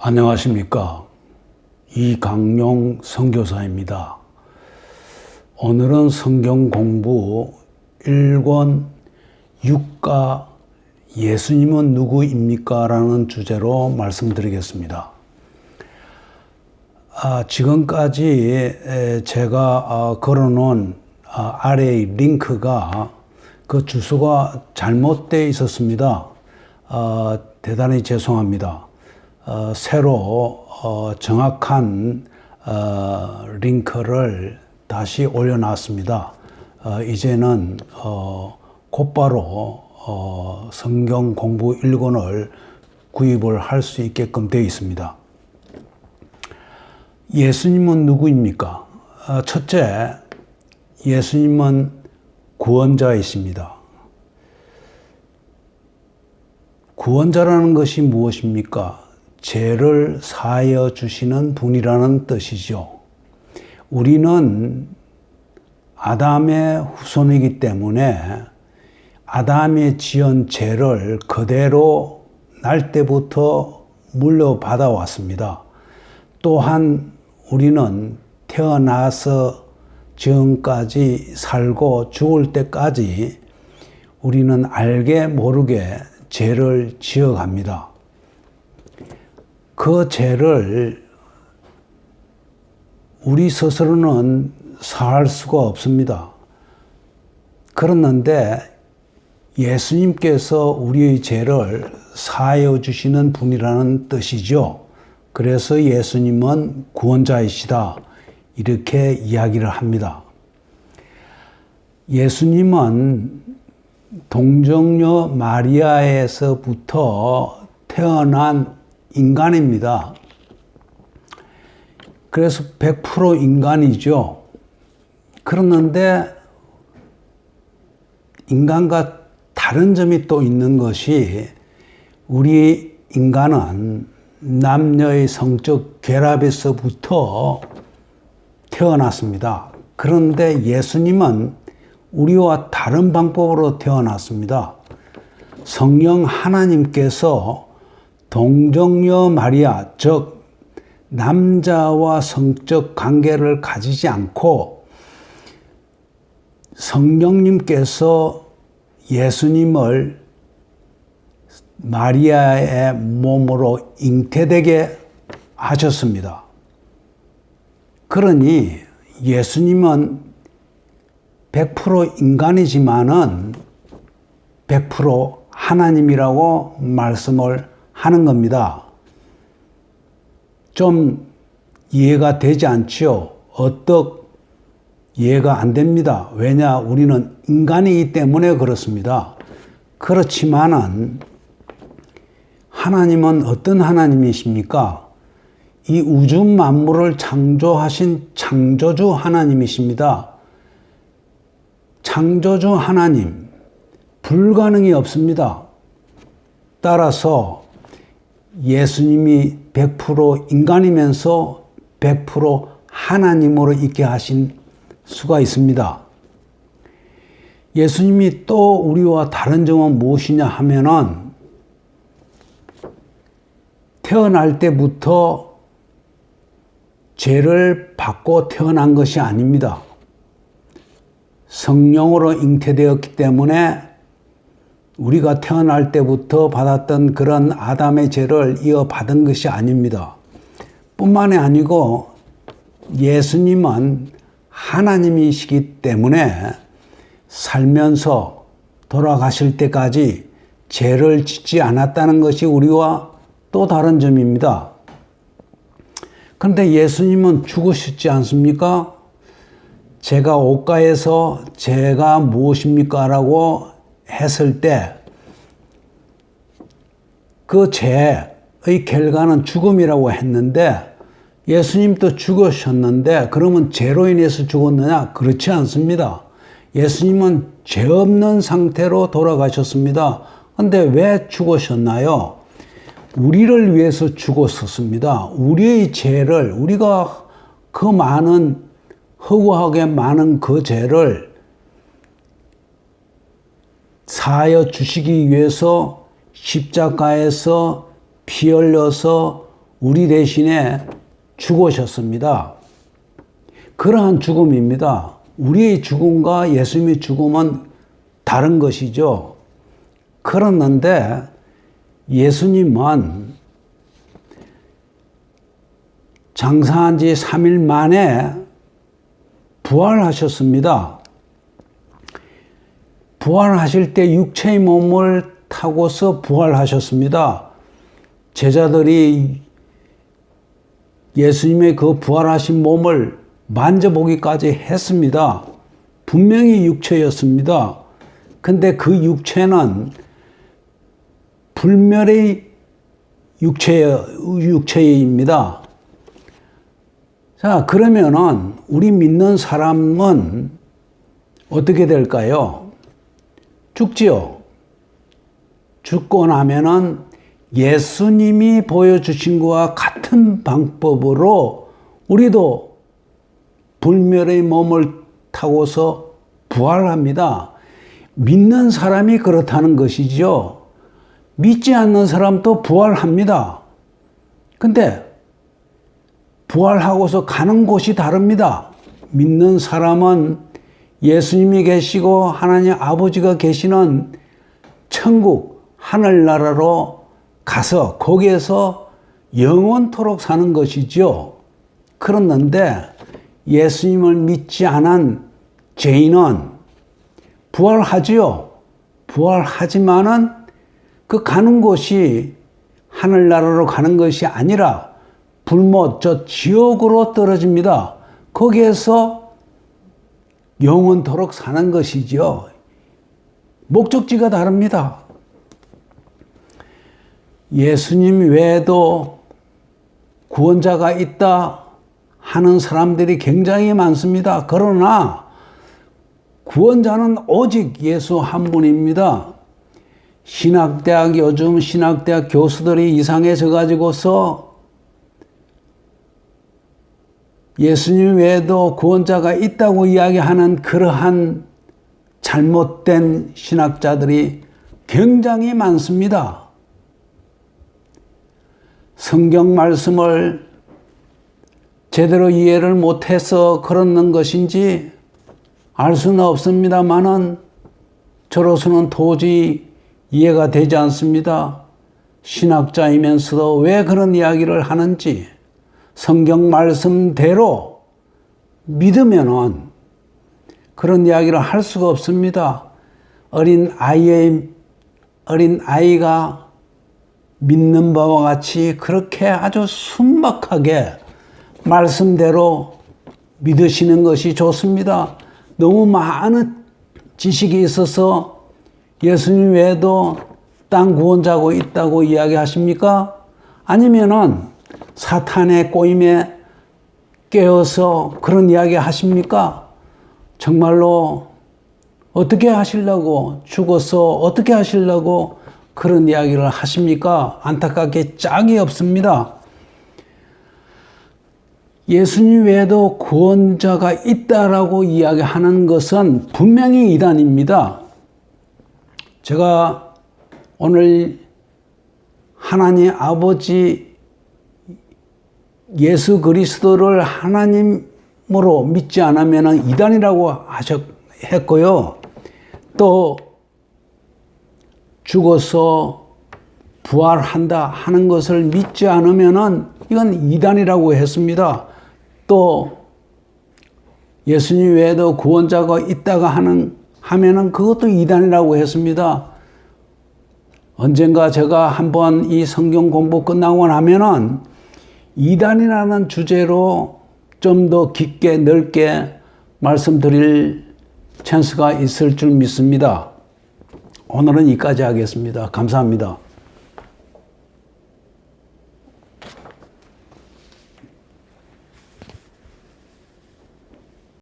안녕하십니까. 이강용 선교사입니다. 오늘은 성경 공부 1권 6가 예수님은 누구입니까? 라는 주제로 말씀드리겠습니다. 지금까지 제가 걸어놓은 아래의 링크가 그 주소가 잘못되어 있었습니다. 대단히 죄송합니다. 새로 정확한 링크를 다시 올려놨습니다. 이제는 곧바로 성경 공부 1권을 구입을 할 수 있게끔 되어 있습니다. 예수님은 누구입니까? 첫째, 예수님은 구원자이십니다. 구원자라는 것이 무엇입니까? 죄를 사하여 주시는 분이라는 뜻이죠. 우리는 아담의 후손이기 때문에 아담이 지은 죄를 그대로 날 때부터 물려받아 왔습니다. 또한 우리는 태어나서 지금까지 살고 죽을 때까지 우리는 알게 모르게 죄를 지어갑니다. 그 죄를 우리 스스로는 사할 수가 없습니다. 그렇는데 예수님께서 우리의 죄를 사하여 주시는 분이라는 뜻이죠. 그래서 예수님은 구원자이시다, 이렇게 이야기를 합니다. 예수님은 동정녀 마리아에서부터 태어난 인간입니다. 그래서 100% 인간이죠. 그런데 인간과 다른 점이 또 있는 것이, 우리 인간은 남녀의 성적 결합에서부터 태어났습니다. 그런데 예수님은 우리와 다른 방법으로 태어났습니다. 성령 하나님께서 동정녀 마리아, 즉 남자와 성적 관계를 가지지 않고 성령님께서 예수님을 마리아의 몸으로 잉태되게 하셨습니다. 그러니 예수님은 100% 인간이지만은 100% 하나님이라고 말씀을 하는 겁니다. 좀 이해가 되지 않지요? 어떻게 이해가 안 됩니다. 왜냐? 우리는 인간이기 때문에 그렇습니다. 그렇지만은 하나님은 어떤 하나님이십니까? 이 우주 만물을 창조하신 창조주 하나님이십니다. 창조주 하나님, 불가능이 없습니다. 따라서 예수님이 100% 인간이면서 100% 하나님으로 있게 하신 수가 있습니다. 예수님이 또 우리와 다른 점은 무엇이냐 하면은, 태어날 때부터 죄를 받고 태어난 것이 아닙니다. 성령으로 잉태되었기 때문에 우리가 태어날 때부터 받았던 그런 아담의 죄를 이어받은 것이 아닙니다. 뿐만이 아니고 예수님은 하나님이시기 때문에 살면서 돌아가실 때까지 죄를 짓지 않았다는 것이 우리와 또 다른 점입니다. 그런데 예수님은 죽으셨지 않습니까? 제가 옷가에서 죄가 무엇입니까? 라고 했을 때 그 죄의 결과는 죽음이라고 했는데, 예수님도 죽으셨는데 그러면 죄로 인해서 죽었느냐? 그렇지 않습니다. 예수님은 죄 없는 상태로 돌아가셨습니다. 그런데 왜 죽으셨나요? 우리를 위해서 죽었었습니다. 우리의 죄를, 우리가 그 많은, 허구하게 많은 그 죄를 사하여 주시기 위해서 십자가에서 피 흘려서 우리 대신에 죽으셨습니다. 그러한 죽음입니다. 우리의 죽음과 예수님의 죽음은 다른 것이죠. 그렇는데 예수님은 장사한 지 3일 만에 부활하셨습니다. 부활하실 때 육체의 몸을 타고서 부활하셨습니다. 제자들이 예수님의 그 부활하신 몸을 만져보기까지 했습니다. 분명히 육체였습니다. 근데 그 육체는 불멸의 육체입니다. 자, 그러면은 우리 믿는 사람은 어떻게 될까요? 죽지요. 죽고 나면은 예수님이 보여주신 것과 같은 방법으로 우리도 불멸의 몸을 타고서 부활합니다. 믿는 사람이 그렇다는 것이죠. 믿지 않는 사람도 부활합니다. 근데 부활하고서 가는 곳이 다릅니다. 믿는 사람은 예수님이 계시고 하나님 아버지가 계시는 천국, 하늘나라로 가서 거기에서 영원토록 사는 것이죠. 그렇는데 예수님을 믿지 않은 죄인은 부활하지요. 부활하지만은 그 가는 곳이 하늘나라로 가는 것이 아니라 불못, 저 지옥으로 떨어집니다. 거기에서 영원토록 사는 것이죠. 목적지가 다릅니다. 예수님 외에도 구원자가 있다 하는 사람들이 굉장히 많습니다. 그러나 구원자는 오직 예수 한 분입니다. 요즘 신학대학 교수들이 이상해져 가지고서 예수님 외에도 구원자가 있다고 이야기하는 그러한 잘못된 신학자들이 굉장히 많습니다. 성경 말씀을 제대로 이해를 못해서 그러는 것인지 알 수는 없습니다만은 저로서는 도저히 이해가 되지 않습니다. 신학자이면서도 왜 그런 이야기를 하는지 성경 말씀대로 믿으면은 그런 이야기를 할 수가 없습니다. 어린 아이가 믿는 바와 같이 그렇게 아주 순박하게 말씀대로 믿으시는 것이 좋습니다. 너무 많은 지식이 있어서 예수님 외에도 딴 구원자가 있다고 이야기하십니까? 아니면은 사탄의 꼬임에 깨어서 그런 이야기 하십니까? 정말로 어떻게 하시려고 죽어서 어떻게 하시려고 그런 이야기를 하십니까? 안타깝게 짝이 없습니다. 예수님 외에도 구원자가 있다라고 이야기하는 것은 분명히 이단입니다. 제가 오늘 하나님 아버지 예수 그리스도를 하나님으로 믿지 않으면 이단이라고 했고요. 또 죽어서 부활한다 하는 것을 믿지 않으면 이건 이단이라고 했습니다. 또 예수님 외에도 구원자가 있다가 하면은 그것도 이단이라고 했습니다. 언젠가 제가 한번 이 성경 공부 끝나고 나면은 이단이라는 주제로 좀 더 깊게 넓게 말씀드릴 찬스가 있을 줄 믿습니다. 오늘은 여기까지 하겠습니다. 감사합니다.